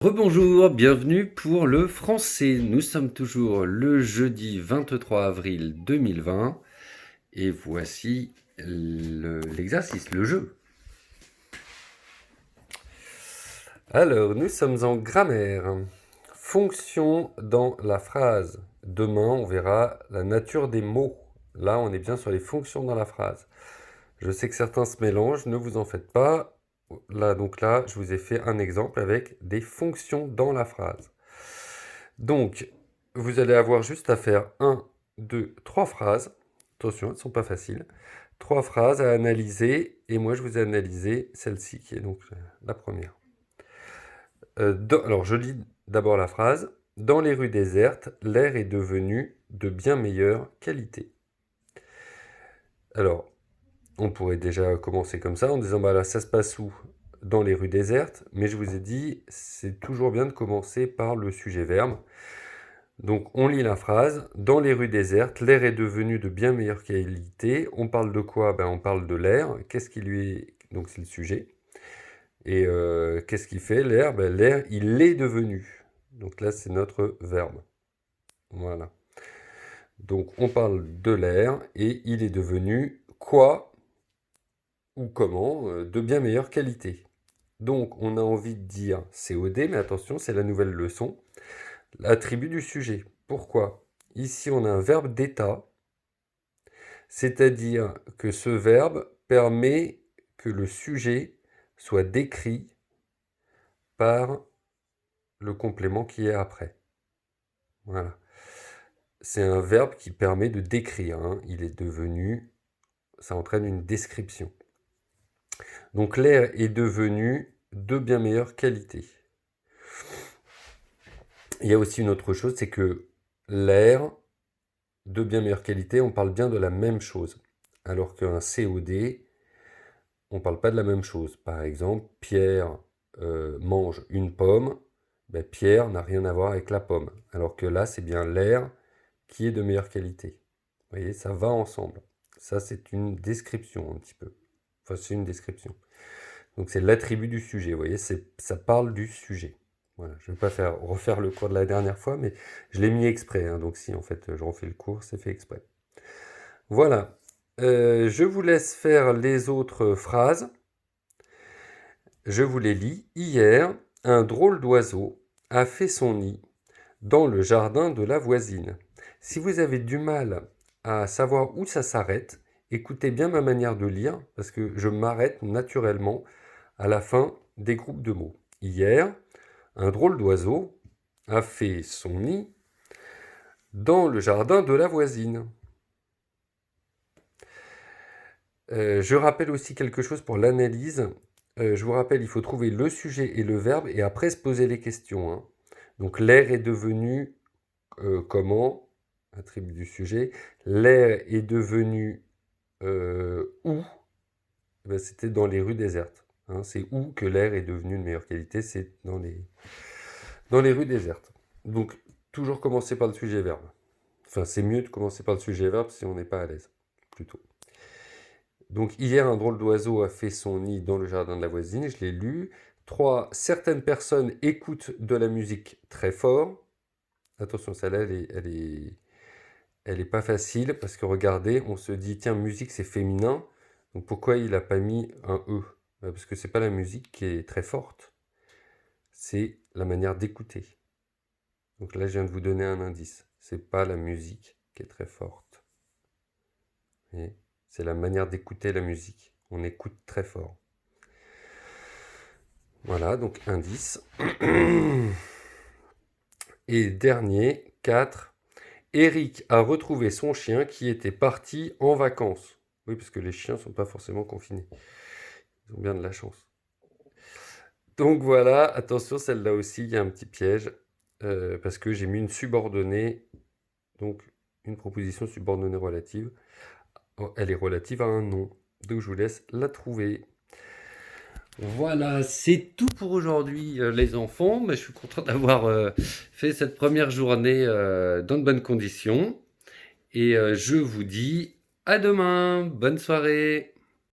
Rebonjour, bienvenue pour le français. Nous sommes toujours le jeudi 23 avril 2020 et voici l'exercice, le jeu. Alors, nous sommes en grammaire. Fonction dans la phrase. Demain, on verra la nature des mots. Là, on est bien sur les fonctions dans la phrase. Je sais que certains se mélangent, ne vous en faites pas. Là, je vous ai fait un exemple avec des fonctions dans la phrase. Donc, vous allez avoir juste à faire 1, 2, 3 phrases. Attention, elles ne sont pas faciles. 3 phrases à analyser, et moi je vous ai analysé celle-ci, qui est donc la première. Alors, je lis d'abord la phrase. Dans les rues désertes, l'air est devenu de bien meilleure qualité. Alors, on pourrait déjà commencer comme ça, en disant, bah là, ça se passe où? Dans les rues désertes, mais je vous ai dit, c'est toujours bien de commencer par le sujet-verbe. Donc on lit la phrase. Dans les rues désertes, l'air est devenu de bien meilleure qualité. On parle de quoi? On parle de l'air. Qu'est-ce qui lui est... Donc c'est le sujet. Et qu'est-ce qu'il fait l'air? L'air, il est devenu. Donc là, c'est notre verbe. Voilà. Donc on parle de l'air et il est devenu quoi ou comment de bien meilleure qualité. Donc on a envie de dire COD, mais attention, c'est la nouvelle leçon. L'attribut du sujet. Pourquoi? Ici, on a un verbe d'état, c'est-à-dire que ce verbe permet que le sujet soit décrit par le complément qui est après. Voilà. C'est un verbe qui permet de décrire. Il est devenu, ça entraîne une description. Donc l'air est devenu de bien meilleure qualité. Il y a aussi une autre chose, c'est que l'air de bien meilleure qualité, on parle bien de la même chose. Alors qu'un COD, on ne parle pas de la même chose. Par exemple, Pierre mange une pomme, Pierre n'a rien à voir avec la pomme. Alors que là, c'est bien l'air qui est de meilleure qualité. Vous voyez, ça va ensemble. Ça, c'est une description un petit peu. Enfin, c'est une description. Donc, c'est l'attribut du sujet. Vous voyez, ça parle du sujet. Voilà, je ne vais pas refaire le cours de la dernière fois, mais je l'ai mis exprès. Donc, si en fait je refais le cours, c'est fait exprès. Voilà. Je vous laisse faire les autres phrases. Je vous les lis. Hier, un drôle d'oiseau a fait son nid dans le jardin de la voisine. Si vous avez du mal à savoir où ça s'arrête, écoutez bien ma manière de lire, parce que je m'arrête naturellement à la fin des groupes de mots. Hier, un drôle d'oiseau a fait son nid dans le jardin de la voisine. Je rappelle aussi quelque chose pour l'analyse. Je vous rappelle, il faut trouver le sujet et le verbe et après se poser les questions. Donc l'air est devenu comment? Attribut du sujet. L'air est devenu où? C'était dans les rues désertes. C'est où que l'air est devenu de meilleure qualité? C'est dans les rues désertes. Donc toujours commencer par le sujet-verbe. Enfin, c'est mieux de commencer par le sujet-verbe si on n'est pas à l'aise, plutôt. Donc hier, un drôle d'oiseau a fait son nid dans le jardin de la voisine, je l'ai lu. 3. Certaines personnes écoutent de la musique très fort. Attention, celle-là, elle est pas facile, parce que regardez, on se dit, tiens, musique, c'est féminin, donc pourquoi il n'a pas mis un E? Parce que c'est pas la musique qui est très forte, c'est la manière d'écouter. Donc là, je viens de vous donner un indice. C'est pas la musique qui est très forte. Et c'est la manière d'écouter la musique. On écoute très fort. Voilà, donc indice. Et dernier, 4. Eric a retrouvé son chien qui était parti en vacances. Oui, parce que les chiens ne sont pas forcément confinés. Ils ont bien de la chance. Donc voilà, attention, celle-là aussi, il y a un petit piège. Parce que j'ai mis une subordonnée, donc une proposition subordonnée relative. Elle est relative à un nom. Donc je vous laisse la trouver. Voilà, c'est tout pour aujourd'hui, les enfants. Je suis content d'avoir fait cette première journée dans de bonnes conditions. Et je vous dis à demain. Bonne soirée.